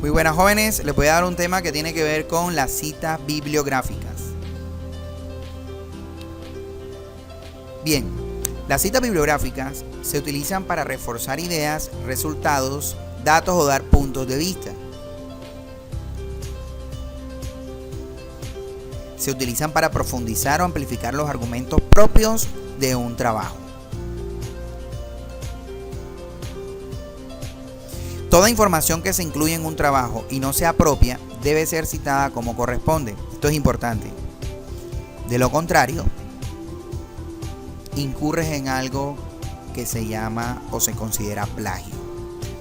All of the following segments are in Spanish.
Muy buenas, jóvenes, les voy a dar un tema que tiene que ver con las citas bibliográficas. Bien, las citas bibliográficas se utilizan para reforzar ideas, resultados, datos o dar puntos de vista. Se utilizan para profundizar o amplificar los argumentos propios de un trabajo. Toda información que se incluye en un trabajo y no sea propia debe ser citada como corresponde. Esto es importante. De lo contrario, incurres en algo que se llama o se considera plagio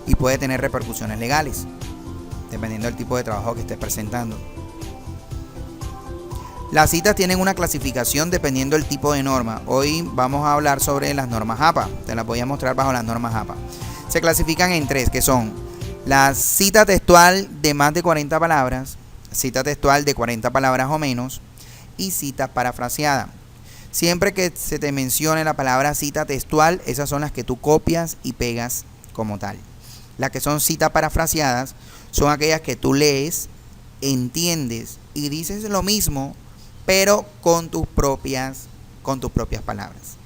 y puede tener repercusiones legales, dependiendo del tipo de trabajo que estés presentando. Las citas tienen una clasificación dependiendo del tipo de norma. Hoy vamos a hablar sobre las normas APA. Te las voy a mostrar bajo las normas APA. Se clasifican en tres, que son la cita textual de más de 40 palabras, cita textual de 40 palabras o menos y cita parafraseada. Siempre que se te mencione la palabra cita textual, esas son las que tú copias y pegas como tal. Las que son citas parafraseadas son aquellas que tú lees, entiendes y dices lo mismo, pero con tus propias palabras.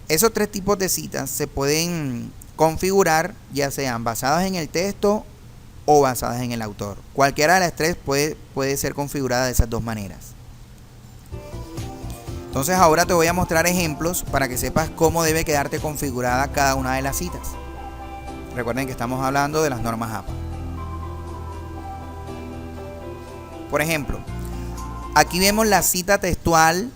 Esos tres tipos de citas se pueden configurar, ya sean basadas en el texto o basadas en el autor. Cualquiera de las tres puede ser configurada de esas dos maneras. Entonces ahora te voy a mostrar ejemplos para que sepas cómo debe quedarte configurada cada una de las citas. Recuerden que estamos hablando de las normas APA. Por ejemplo, aquí vemos la cita textual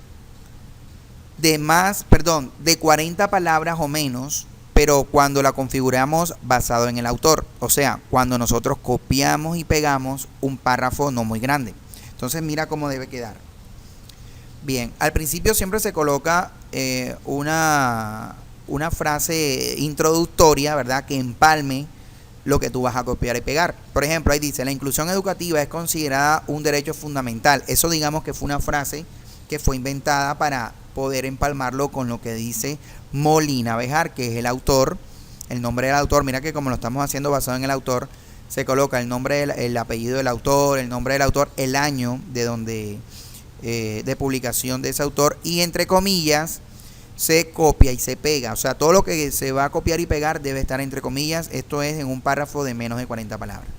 de 40 palabras o menos, pero cuando la configuramos basado en el autor, o sea, cuando nosotros copiamos y pegamos un párrafo no muy grande. Entonces mira cómo debe quedar. Bien, al principio siempre se coloca una frase introductoria, ¿verdad?, que empalme lo que tú vas a copiar y pegar. Por ejemplo, ahí dice: la inclusión educativa es considerada un derecho fundamental. Eso, digamos que fue una frase que fue inventada para poder empalmarlo con lo que dice Molina Bejar, que es el autor, el nombre del autor. Mira que como lo estamos haciendo basado en el autor, se coloca el nombre, el apellido del autor, el nombre del autor, el año de publicación de ese autor, y entre comillas se copia y se pega. O sea, todo lo que se va a copiar y pegar debe estar entre comillas. Esto es en un párrafo de menos de 40 palabras.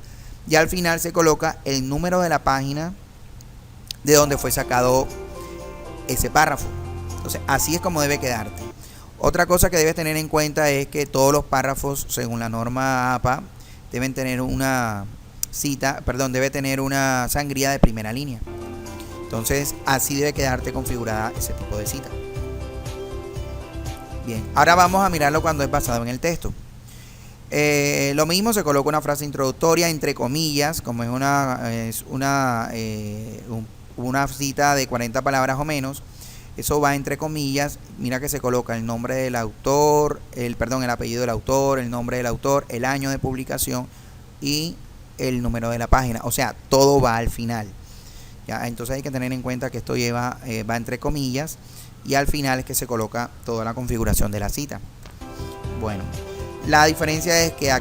Y al final se coloca el número de la página de donde fue sacado ese párrafo. Entonces, así es como debe quedarte. Otra cosa que debes tener en cuenta es que todos los párrafos, según la norma APA, debe tener una sangría de primera línea. Entonces, así debe quedarte configurada ese tipo de cita. Bien, ahora vamos a mirarlo cuando es basado en el texto. Lo mismo, se coloca una frase introductoria entre comillas, como es una cita de 40 palabras o menos. Eso va entre comillas. Mira que se coloca el nombre del autor, el apellido del autor, el nombre del autor, el año de publicación y el número de la página. O sea, todo va al final. ¿Ya? Entonces hay que tener en cuenta que esto va entre comillas, y al final es que se coloca toda la configuración de la cita. Bueno, la diferencia es que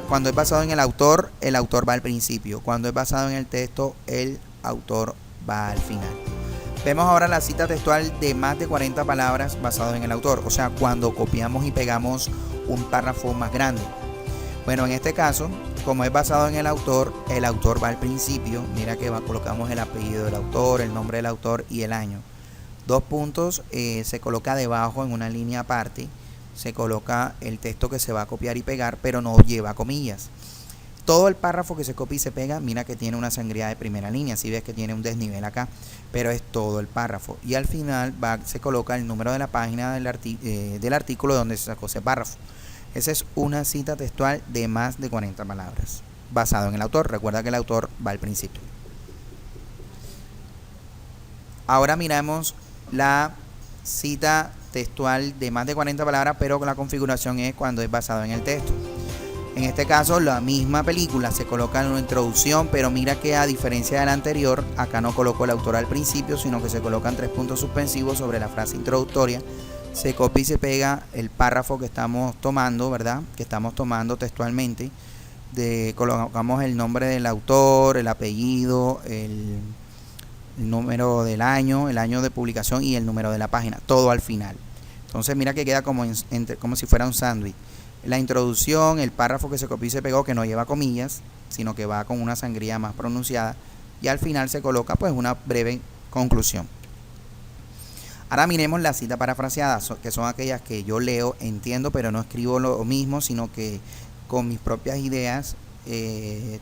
cuando es basado en el autor va al principio. Cuando es basado en el texto, el autor va al final. Vemos ahora la cita textual de más de 40 palabras basado en el autor, o sea, cuando copiamos y pegamos un párrafo más grande. Bueno, en este caso, como es basado en el autor va al principio. Mira que colocamos el apellido del autor, el nombre del autor y el año. 2 puntos, se coloca debajo en una línea aparte, se coloca el texto que se va a copiar y pegar, pero no lleva comillas. Todo el párrafo que se copia y se pega, mira que tiene una sangría de primera línea. Si ves que tiene un desnivel acá, pero es todo el párrafo. Y al final se coloca el número de la página del artículo donde se sacó ese párrafo. Esa es una cita textual de más de 40 palabras, basado en el autor. Recuerda que el autor va al principio. Ahora miramos la cita textual de más de 40 palabras, pero la configuración es cuando es basado en el texto. En este caso, la misma película se coloca en una introducción, pero mira que a diferencia de la anterior, acá no colocó el autor al principio, sino que se colocan 3 puntos suspensivos sobre la frase introductoria. Se copia y se pega el párrafo que estamos tomando, ¿verdad? Que estamos tomando textualmente. colocamos el nombre del autor, el apellido, el número del año, el año de publicación y el número de la página, todo al final. Entonces mira que queda como si fuera un sándwich. La introducción, el párrafo que se copió y se pegó, que no lleva comillas, sino que va con una sangría más pronunciada, y al final se coloca pues una breve conclusión. Ahora miremos la cita parafraseada, que son aquellas que yo leo, entiendo, pero no escribo lo mismo, sino que con mis propias ideas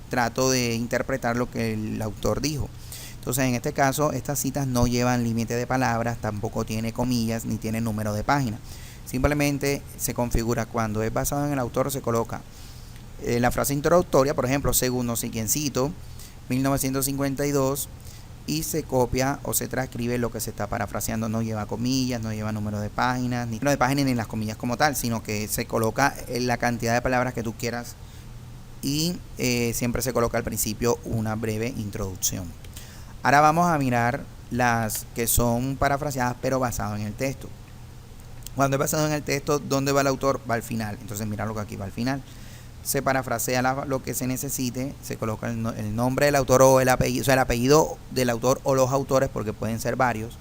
trato de interpretar lo que el autor dijo. Entonces, en este caso, estas citas no llevan límite de palabras, tampoco tiene comillas, ni tiene número de página. Simplemente se configura cuando es basado en el autor, se coloca la frase introductoria, por ejemplo, según no sé quién cito, 1952, y se copia o se transcribe lo que se está parafraseando. No lleva comillas, no lleva número de páginas, ni número de páginas ni las comillas como tal, sino que se coloca la cantidad de palabras que tú quieras y siempre se coloca al principio una breve introducción. Ahora vamos a mirar las que son parafraseadas pero basado en el texto. Cuando es basado en el texto, ¿dónde va el autor? Va al final. Entonces mira lo que aquí va al final. Se parafrasea lo que se necesite, se coloca el nombre del autor o el apellido, o sea, el apellido del autor o los autores, porque pueden ser varios,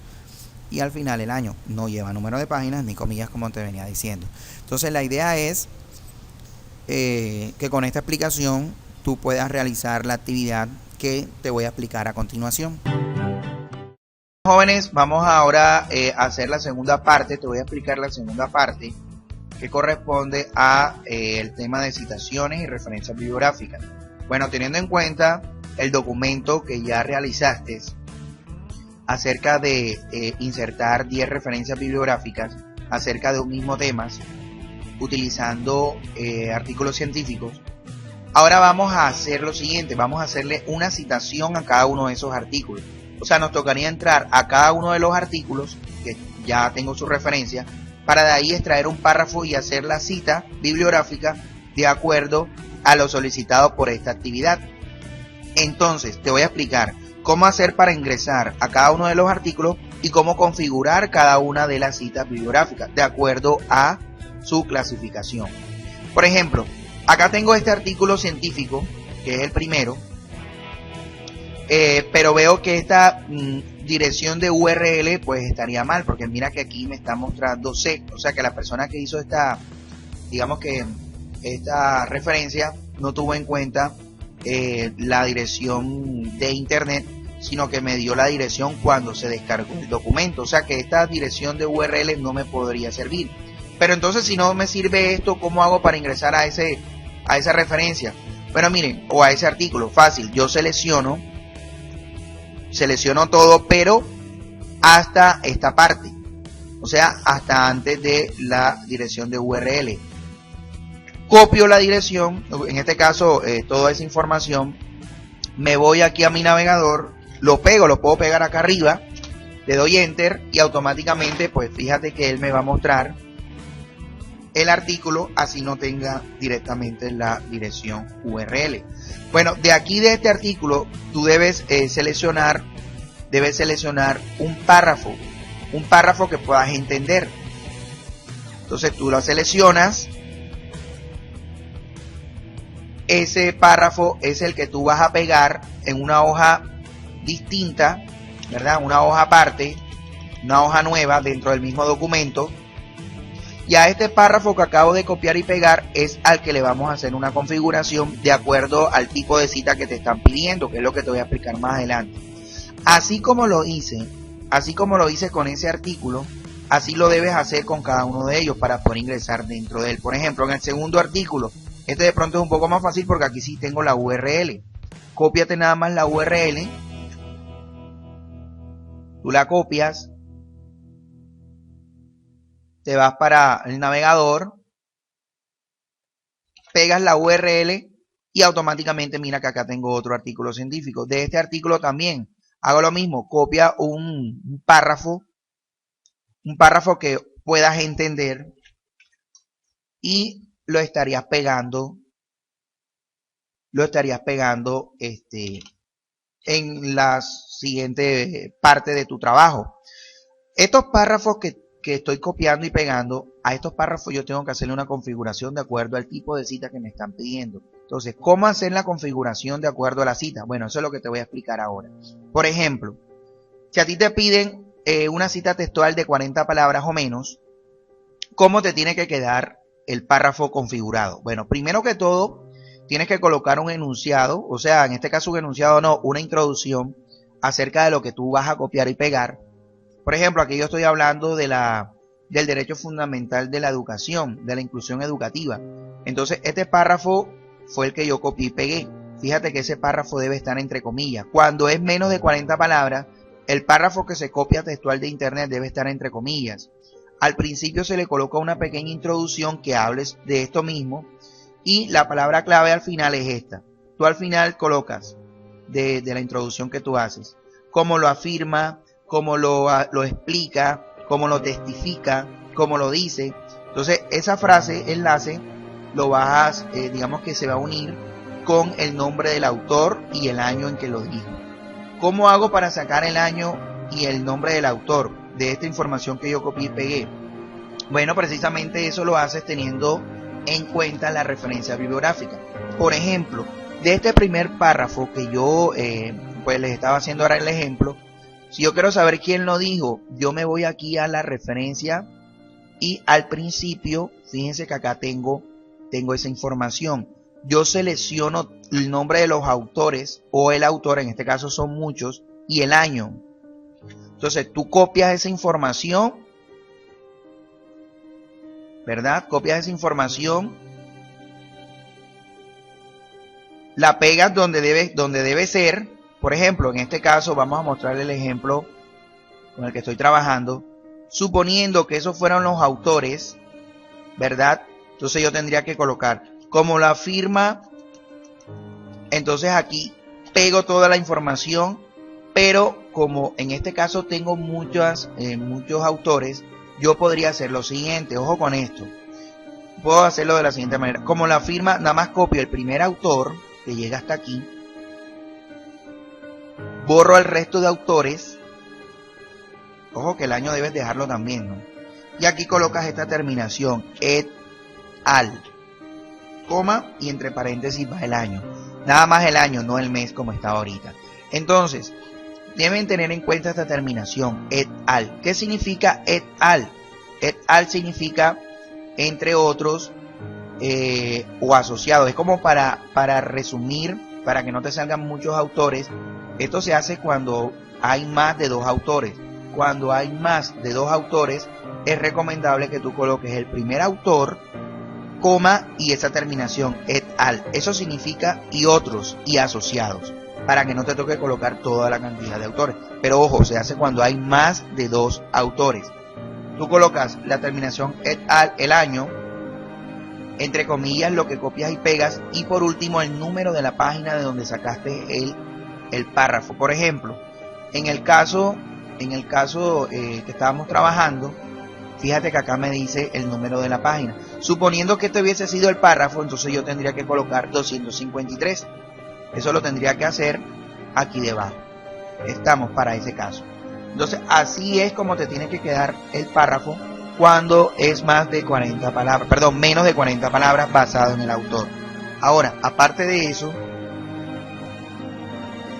y al final el año. No lleva número de páginas ni comillas, como te venía diciendo. Entonces la idea es que con esta explicación tú puedas realizar la actividad que te voy a explicar a continuación. Jóvenes, vamos ahora a hacer la segunda parte. Te voy a explicar la segunda parte, que corresponde a el tema de citaciones y referencias bibliográficas. Bueno, teniendo en cuenta el documento que ya realizaste acerca de insertar 10 referencias bibliográficas acerca de un mismo tema, utilizando artículos científicos, ahora vamos a hacer lo siguiente: vamos a hacerle una citación a cada uno de esos artículos. O sea, nos tocaría entrar a cada uno de los artículos, que ya tengo su referencia, para de ahí extraer un párrafo y hacer la cita bibliográfica de acuerdo a lo solicitado por esta actividad. Entonces, te voy a explicar cómo hacer para ingresar a cada uno de los artículos y cómo configurar cada una de las citas bibliográficas de acuerdo a su clasificación. Por ejemplo, acá tengo este artículo científico, que es el primero, pero veo que esta dirección de URL pues estaría mal, porque mira que aquí me está mostrando C, o sea que la persona que hizo esta, digamos que esta referencia no tuvo en cuenta la dirección de internet, sino que me dio la dirección cuando se descargó el documento. O sea que esta dirección de URL no me podría servir. Pero entonces, si no me sirve esto, ¿cómo hago para ingresar a esa referencia? Bueno, miren, o a ese artículo, fácil. Yo selecciono todo, pero hasta esta parte, o sea, hasta antes de la dirección de URL. Copio la dirección, en este caso toda esa información, me voy aquí a mi navegador, lo puedo pegar acá arriba, le doy enter y automáticamente pues fíjate que él me va a mostrar el artículo, así no tenga directamente la dirección URL. Bueno, de aquí de este artículo tú debes seleccionar un párrafo que puedas entender. Entonces tú lo seleccionas. Ese párrafo es el que tú vas a pegar en una hoja distinta, ¿verdad? Una hoja aparte, una hoja nueva dentro del mismo documento. Y a este párrafo que acabo de copiar y pegar es al que le vamos a hacer una configuración de acuerdo al tipo de cita que te están pidiendo, que es lo que te voy a explicar más adelante. Así como lo hice con ese artículo, así lo debes hacer con cada uno de ellos para poder ingresar dentro de él. Por ejemplo, en el segundo artículo, este de pronto es un poco más fácil porque aquí sí tengo la URL. Cópiate nada más la URL, tú la copias, te vas para el navegador, pegas la URL y automáticamente mira que acá tengo otro artículo científico. De este artículo también hago lo mismo, copia un párrafo que puedas entender y lo estarías pegando en la siguiente parte de tu trabajo. Estos párrafos que estoy copiando y pegando, a estos párrafos yo tengo que hacerle una configuración de acuerdo al tipo de cita que me están pidiendo. Entonces, ¿cómo hacer la configuración de acuerdo a la cita? Bueno, eso es lo que te voy a explicar ahora. Por ejemplo, si a ti te piden una cita textual de 40 palabras o menos, ¿cómo te tiene que quedar el párrafo configurado? Bueno, primero que todo, tienes que colocar un enunciado, o sea, en este caso un enunciado no, una introducción acerca de lo que tú vas a copiar y pegar. Por ejemplo, aquí yo estoy hablando del derecho fundamental de la educación, de la inclusión educativa. Entonces, este párrafo fue el que yo copié y pegué. Fíjate que ese párrafo debe estar entre comillas. Cuando es menos de 40 palabras, el párrafo que se copia textual de internet debe estar entre comillas. Al principio se le coloca una pequeña introducción que hables de esto mismo y la palabra clave al final es esta. Tú al final colocas de la introducción que tú haces, cómo lo afirma, cómo lo explica, cómo lo testifica, cómo lo dice. Entonces esa frase, enlace, lo vas, digamos que se va a unir con el nombre del autor y el año en que lo dijo. ¿Cómo hago para sacar el año y el nombre del autor de esta información que yo copié y pegué? Bueno, precisamente eso lo haces teniendo en cuenta la referencia bibliográfica. Por ejemplo, de este primer párrafo que yo pues les estaba haciendo ahora el ejemplo, si yo quiero saber quién lo dijo, yo me voy aquí a la referencia y al principio, fíjense que acá tengo esa información. Yo selecciono el nombre de los autores o el autor, en este caso son muchos, y el año. Entonces tú copias esa información, ¿verdad? Copias esa información, la pegas donde debe ser. Por ejemplo, en este caso vamos a mostrarle el ejemplo con el que estoy trabajando. Suponiendo que esos fueron los autores, ¿verdad? Entonces yo tendría que colocar como la firma. Entonces aquí pego toda la información, pero como en este caso tengo muchos autores, yo podría hacer lo siguiente. Ojo con esto. Puedo hacerlo de la siguiente manera. Como la firma, nada más copio el primer autor que llega hasta aquí. Borro el resto de autores. Ojo que el año debes dejarlo también, ¿no? Y aquí colocas esta terminación, et al, coma, y entre paréntesis va el año. Nada más el año, no el mes como está ahorita. Entonces, deben tener en cuenta esta terminación, et al. ¿Qué significa et al? Et al significa, entre otros, o asociados. Es como para resumir, para que no te salgan muchos autores. Esto se hace cuando hay más de 2 autores. Cuando hay más de 2 autores, es recomendable que tú coloques el primer autor, coma, y esa terminación, et al. Eso significa y otros, y asociados, para que no te toque colocar toda la cantidad de autores. Pero ojo, se hace cuando hay más de 2 autores. Tú colocas la terminación et al, el año, entre comillas lo que copias y pegas, y por último el número de la página de donde sacaste el párrafo. Por ejemplo, en el caso que estábamos trabajando, fíjate que acá me dice el número de la página. Suponiendo que este hubiese sido el párrafo, entonces yo tendría que colocar 253. Eso lo tendría que hacer aquí debajo. Estamos para ese caso. Entonces, así es como te tiene que quedar el párrafo cuando es más de 40 palabras, perdón, menos de 40 palabras basado en el autor. Ahora, aparte de eso,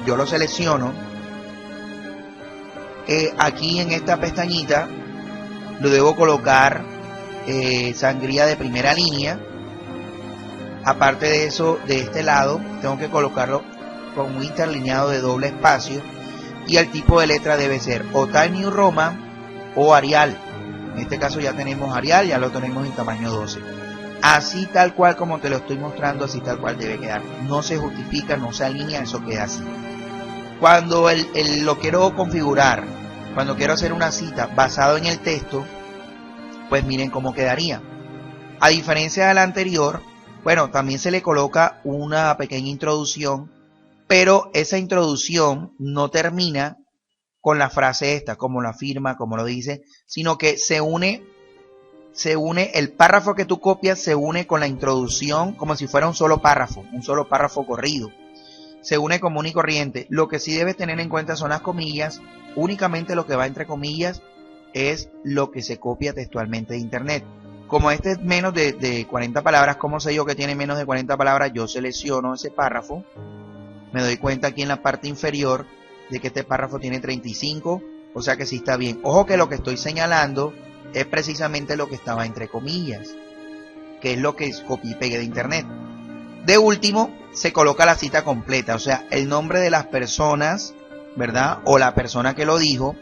yo lo selecciono. Aquí en esta pestañita lo debo colocar sangría de primera línea. Aparte de eso, de este lado tengo que colocarlo con un interlineado de doble espacio, y el tipo de letra debe ser o Times New Roman o Arial. En este caso ya tenemos Arial, ya lo tenemos en tamaño 12. Así tal cual como te lo estoy mostrando, así tal cual debe quedar. No se justifica, no se alinea, eso queda así. Cuando lo quiero configurar, cuando quiero hacer una cita basado en el texto, pues miren cómo quedaría. A diferencia de la anterior, bueno, también se le coloca una pequeña introducción, pero esa introducción no termina con la frase esta, como la firma, como lo dice, sino que se une el párrafo que tú copias, se une con la introducción como si fuera un solo párrafo corrido. Se une común y corriente. Lo que sí debes tener en cuenta son las comillas. Únicamente lo que va entre comillas es lo que se copia textualmente de internet. como este es menos de 40 palabras, ¿cómo sé yo que tiene menos de 40 palabras? Yo selecciono ese párrafo, me doy cuenta aquí en la parte inferior de que este párrafo tiene 35, o sea que sí está bien. Ojo que lo que estoy señalando es precisamente lo que estaba entre comillas, que es lo que copié y pegué de internet. De último, se coloca la cita completa, o sea, el nombre de las personas, ¿verdad? O la persona que lo dijo,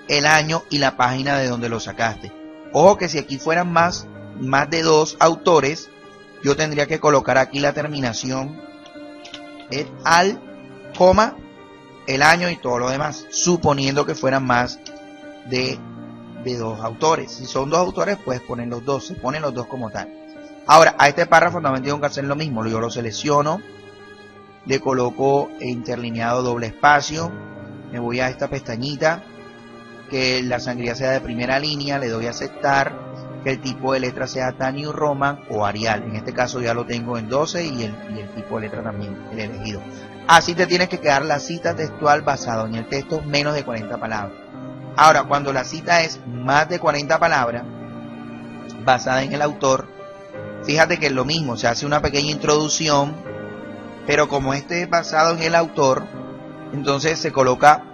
el año y la página de donde lo sacaste. Ojo que si aquí fueran más de 2 autores, yo tendría que colocar aquí la terminación et al, coma, el año y todo lo demás, suponiendo que fueran más de 2 autores. Si son 2 autores, puedes poner los 2, se ponen los 2 como tal. Ahora, a este párrafo también tengo que hacer lo mismo, yo lo selecciono, le coloco interlineado doble espacio, me voy a esta pestañita, que la sangría sea de primera línea, le doy a aceptar, que el tipo de letra sea Times New Roman o Arial, en este caso ya lo tengo en 12 y el tipo de letra también, el elegido. Así te tienes que quedar la cita textual basada en el texto menos de 40 palabras. Ahora, cuando la cita es más de 40 palabras, basada en el autor, fíjate que es lo mismo, se hace una pequeña introducción, pero como este es basado en el autor, entonces se coloca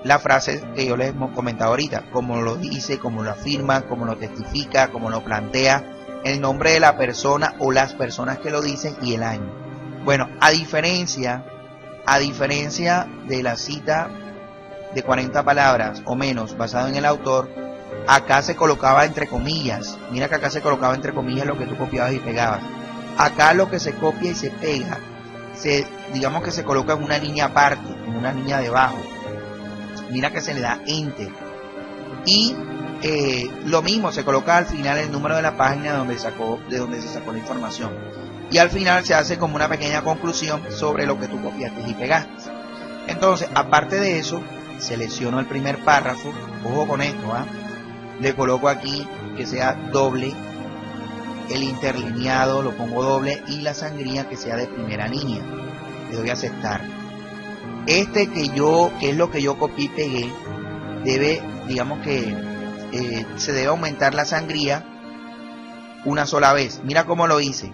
la frase que yo les hemos comentado ahorita, como lo dice, como lo afirma, como lo testifica, como lo plantea, el nombre de la persona o las personas que lo dicen y el año. Bueno, a diferencia de la cita de 40 palabras o menos basado en el autor, acá se colocaba entre comillas. Mira que acá se colocaba entre comillas lo que tú copiabas y pegabas. Acá lo que se copia y se pega, digamos que se coloca en una línea aparte, en una línea debajo. Mira que se le da enter. Y lo mismo, se coloca al final el número de la página de donde se sacó la información. Y al final se hace como una pequeña conclusión sobre lo que tú copiaste y pegaste. Entonces, aparte de eso, selecciono el primer párrafo. Ojo con esto, le coloco aquí que sea doble, el interlineado lo pongo doble y la sangría que sea de primera línea. Le doy a aceptar. Este que es lo que yo copié y pegué, debe, digamos que se debe aumentar la sangría una sola vez. Mira cómo lo hice.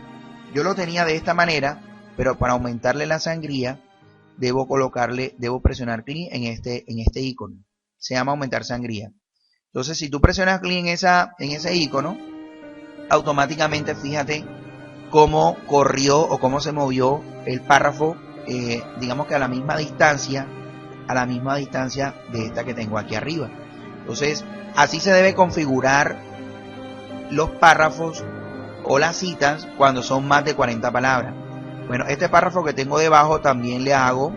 Yo lo tenía de esta manera, pero para aumentarle la sangría debo presionar clic en este icono. Se llama aumentar sangría. Entonces, si tú presionas clic en ese icono, automáticamente fíjate cómo corrió o cómo se movió el párrafo, digamos que a la misma distancia de esta que tengo aquí arriba. Entonces, así se debe configurar los párrafos o las citas cuando son más de 40 palabras. Bueno, este párrafo que tengo debajo también le hago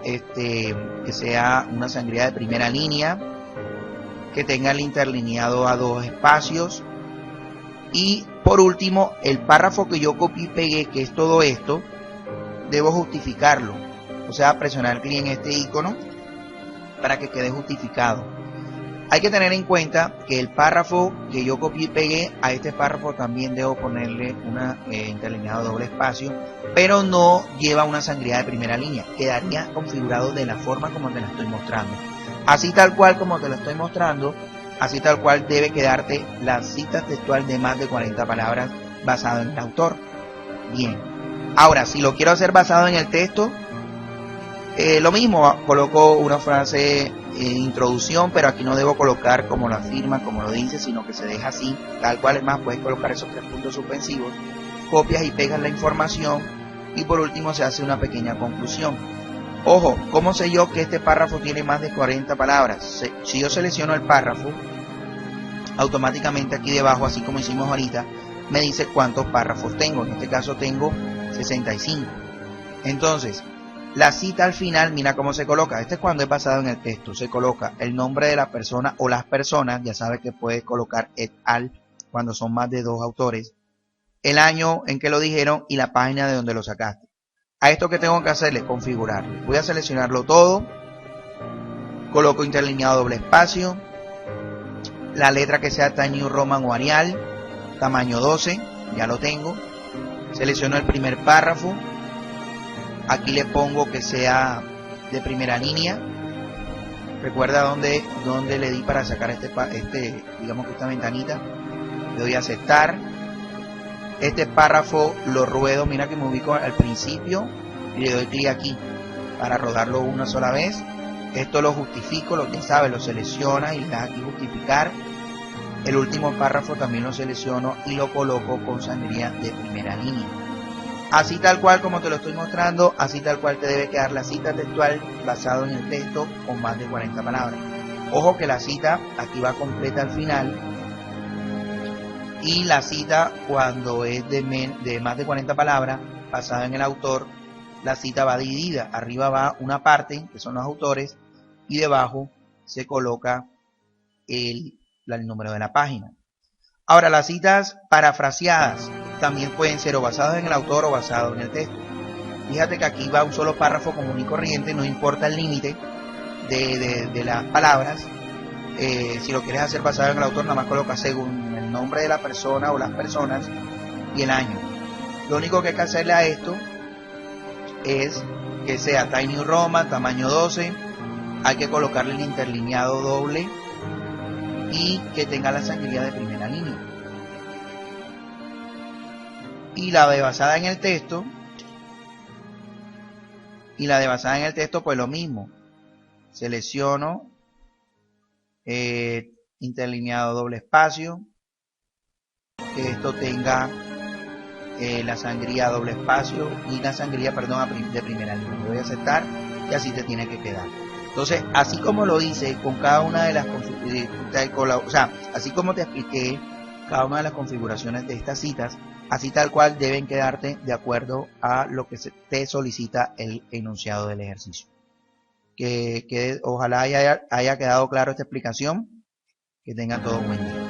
que sea una sangría de primera línea, que tenga el interlineado a 2 espacios. Y por último, el párrafo que yo copié y pegué, que es todo esto, debo justificarlo. O sea, presionar clic en este icono para que quede justificado. Hay que tener en cuenta que el párrafo que yo copié y pegué, a este párrafo también debo ponerle una interlineado doble espacio, pero no lleva una sangría de primera línea. Quedaría configurado de la forma como te la estoy mostrando. Así tal cual como te lo estoy mostrando, así tal cual debe quedarte la cita textual de más de 40 palabras basado en el autor. Bien. Ahora, si lo quiero hacer basado en el texto, lo mismo, coloco una frase introducción, pero aquí no debo colocar como lo afirma, como lo dice, sino que se deja así, tal cual. Es más, puedes colocar esos 3 puntos suspensivos, copias y pegas la información y por último se hace una pequeña conclusión. Ojo, ¿cómo sé yo que este párrafo tiene más de 40 palabras? Si yo selecciono el párrafo, automáticamente aquí debajo, así como hicimos ahorita, me dice cuántos párrafos tengo. En este caso tengo 65. Entonces, la cita al final, mira cómo se coloca. Este es cuando es basado en el texto. Se coloca el nombre de la persona o las personas. Ya sabes que puedes colocar et al cuando son más de 2 autores. El año en que lo dijeron y la página de donde lo sacaste. A esto que tengo que hacerle, configurarlo. Voy a seleccionarlo todo. Coloco interlineado doble espacio. La letra que sea Times New Roman o Arial. Tamaño 12. Ya lo tengo. Selecciono el primer párrafo. Aquí le pongo que sea de primera línea. Recuerda dónde le di para sacar digamos que esta ventanita. le doy a aceptar. Este párrafo lo ruedo, mira que me ubico al principio y le doy clic aquí para rodarlo una sola vez. Esto lo justifico, lo que sabe, lo selecciona y le das aquí justificar. El último párrafo también lo selecciono y lo coloco con sangría de primera línea. Así tal cual como te lo estoy mostrando, así tal cual te debe quedar la cita textual basado en el texto con más de 40 palabras. Ojo que la cita aquí va completa al final y la cita cuando es de más de 40 palabras basada en el autor, la cita va dividida. Arriba va una parte que son los autores y debajo se coloca el número de la página. Ahora, las citas parafraseadas también pueden ser o basadas en el autor o basadas en el texto. Fíjate que aquí va un solo párrafo común y corriente, no importa el límite de las palabras. Si lo quieres hacer basado en el autor, nada más colocas según el nombre de la persona o las personas y el año. Lo único que hay que hacerle a esto es que sea Tiny Roman, tamaño 12, hay que colocarle el interlineado doble y que tenga la sangría de primera línea. Y la de basada en el texto, pues lo mismo. Selecciono interlineado doble espacio, que esto tenga la sangría doble espacio y la sangría, perdón, de primera línea. Lo voy a aceptar y así te tiene que quedar. Entonces, así como lo hice con cada una de las así como te expliqué cada una de las configuraciones de estas citas, así tal cual deben quedarte de acuerdo a lo que te solicita el enunciado del ejercicio. Que ojalá haya quedado claro esta explicación. Que tengan todo un buen día.